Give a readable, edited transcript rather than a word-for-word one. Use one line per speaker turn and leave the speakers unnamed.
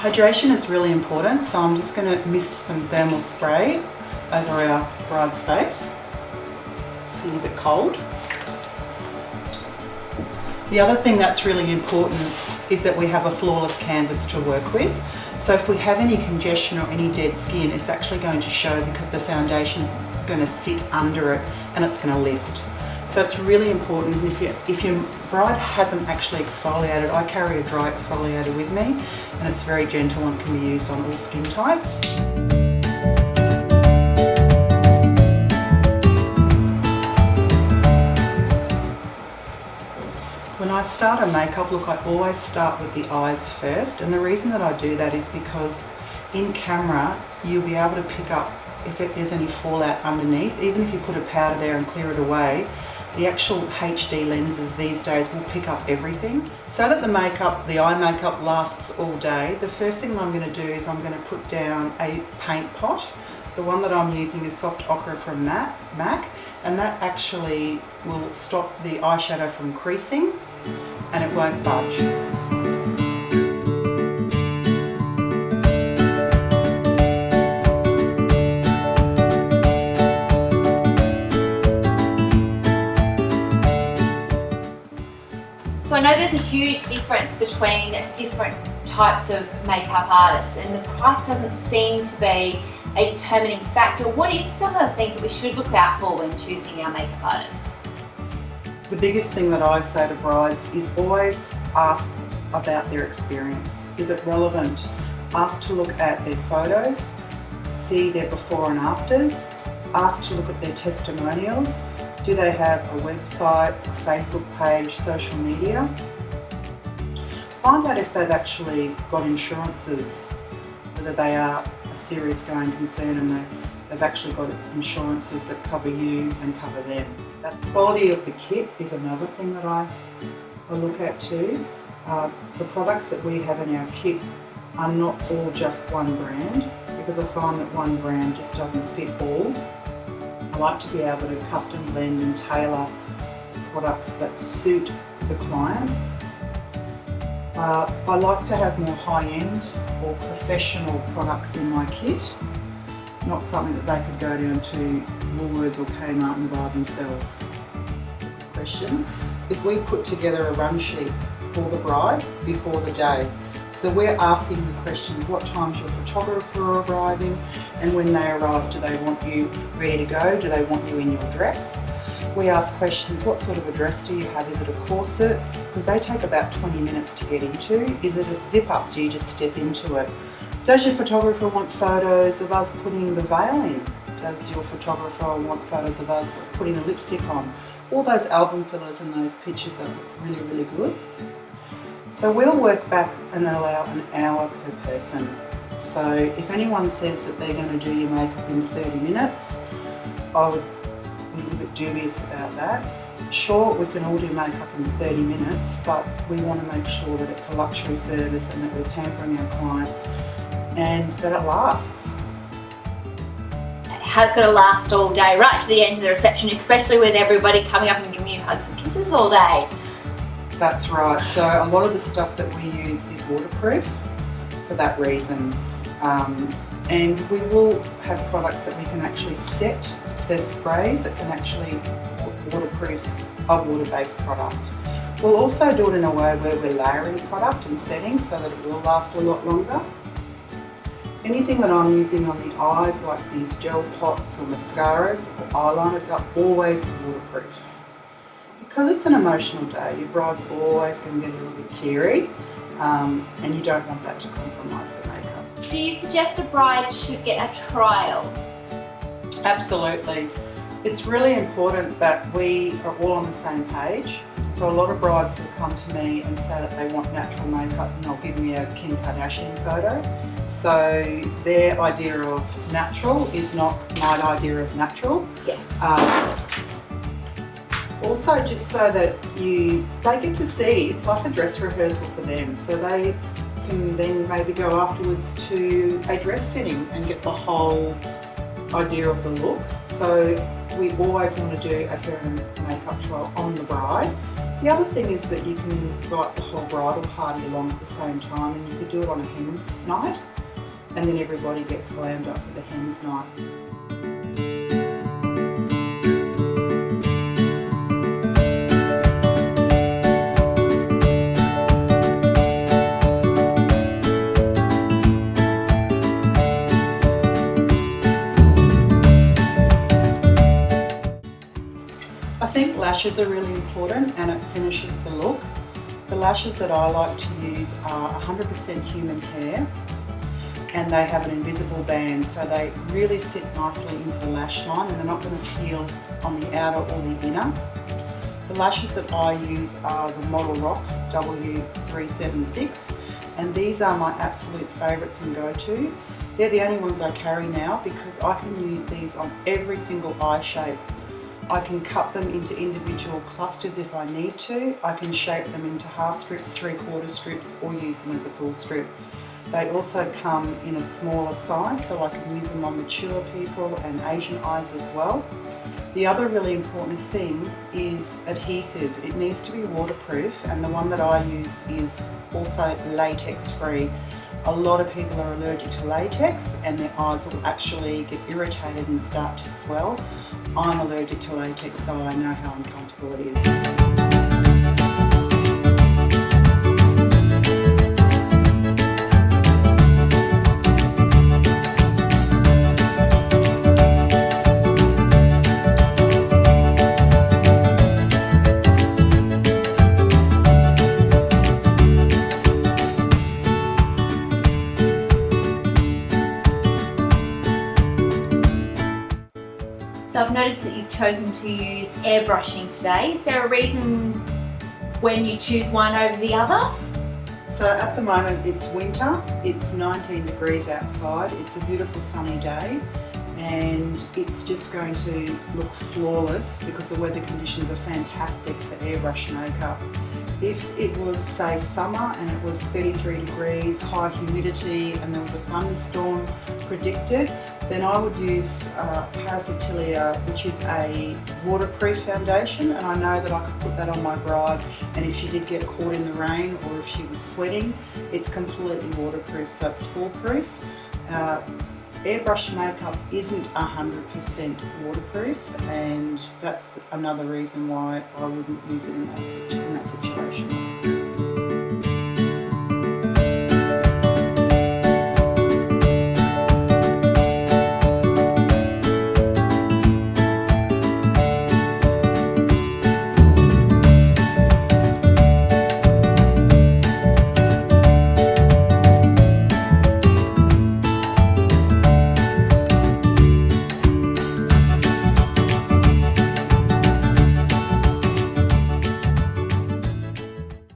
Hydration is really important, so I'm just going to mist some thermal spray over our bride's face. It's a little bit cold. The other thing that's really important is that we have a flawless canvas to work with. So if we have any congestion or any dead skin, it's actually going to show because the foundation's going to sit under it and it's going to lift. So it's really important. If your bride hasn't actually exfoliated, I carry a dry exfoliator with me, and it's very gentle and can be used on all skin types. When I start a makeup look, I always start with the eyes first, and the reason that I do that is because in camera you'll be able to pick up if there's any fallout underneath. Even if you put a powder there and clear it away, the actual HD lenses these days will pick up everything. So that the eye makeup lasts all day, the first thing I'm going to do is I'm going to put down a paint pot. The one that I'm using is Soft Ochre from MAC, and that actually will stop the eyeshadow from creasing and it won't budge.
So I know there's a huge difference between different types of makeup artists, and the price doesn't seem to be a determining factor. What is some of the things that we should look out for when choosing our makeup artist?
The biggest thing that I say to brides is always ask about their experience. Is it relevant? Ask to look at their photos, see their before and afters, ask to look at their testimonials. Do they have a website, a Facebook page, social media? Find out if they've actually got insurances, whether they are a serious going concern and they've actually got insurances that cover you and cover them. That's quality of the kit is another thing that I look at too. The products that we have in our kit are not all just one brand, because I find that one brand just doesn't fit all. I like to be able to custom blend and tailor products that suit the client. I like to have more high-end or professional products in my kit, not something that they could go down to Woolworths or Kmart and buy themselves. The question is, we put together a run sheet for the bride before the day. So we're asking the questions: what time's your photographer arriving? And when they arrive, do they want you ready to go? Do they want you in your dress? We ask questions: what sort of a dress do you have? Is it a corset? Because they take about 20 minutes to get into. Is it a zip up? Do you just step into it? Does your photographer want photos of us putting the veil in? Does your photographer want photos of us putting the lipstick on? All those album fillers and those pictures that look really, really good. So we'll work back and allow an hour per person. So if anyone says that they're going to do your makeup in 30 minutes, I would be a little bit dubious about that. Sure, we can all do makeup in 30 minutes, but we want to make sure that it's a luxury service and that we're pampering our clients and that it lasts.
It has got to last all day, right to the end of the reception, especially with everybody coming up and giving you hugs and kisses all day.
That's right. So a lot of the stuff that we use is waterproof for that reason. And we will have products that we can actually set. There's sprays that can actually waterproof a water-based product. We'll also do it in a way where we're layering product and setting so that it will last a lot longer. Anything that I'm using on the eyes, like these gel pots or mascaras or eyeliners, are always waterproof. Because it's an emotional day, your bride's always going to get a little bit teary, and you don't want that to compromise the makeup.
Do you suggest a bride should get a trial?
Absolutely. It's really important that we are all on the same page. So a lot of brides will come to me and say that they want natural makeup, and they'll give me a Kim Kardashian photo. So their idea of natural is not my idea of natural.
Yes.
Also, just so that they get to see, it's like a dress rehearsal for them. So they can then maybe go afterwards to a dress fitting and get the whole idea of the look. So we always want to do a hair and makeup trial on the bride The other thing is that you can invite the whole bridal party along at the same time, and you could do it on a hen's night, and then everybody gets glammed up for the hen's night. I think lashes are really important, and it finishes the look. The lashes that I like to use are 100% human hair, and they have an invisible band, so they really sit nicely into the lash line and they're not going to peel on the outer or the inner. The lashes that I use are the Model Rock W376, and these are my absolute favourites and go-to. They're the only ones I carry now because I can use these on every single eye shape. I can cut them into individual clusters if I need to. I can shape them into half strips, 3/4 strips, or use them as a full strip. They also come in a smaller size, so I can use them on mature people and Asian eyes as well. The other really important thing is adhesive. It needs to be waterproof, and the one that I use is also latex free. A lot of people are allergic to latex and their eyes will actually get irritated and start to swell. I'm allergic to latex, so I know how uncomfortable it is.
So I've noticed that you've chosen to use airbrushing today. Is there a reason when you choose one over the other?
So at the moment it's winter, it's 19 degrees outside, it's a beautiful sunny day, and it's just going to look flawless because the weather conditions are fantastic for airbrush makeup. If it was, say, summer and it was 33 degrees, high humidity, and there was a thunderstorm predicted, then I would use Parasitilia, which is a waterproof foundation, and I know that I could put that on my bride, and if she did get caught in the rain or if she was sweating, it's completely waterproof, so it's foolproof. Airbrush makeup isn't 100% waterproof, and that's another reason why I wouldn't use it in that situation.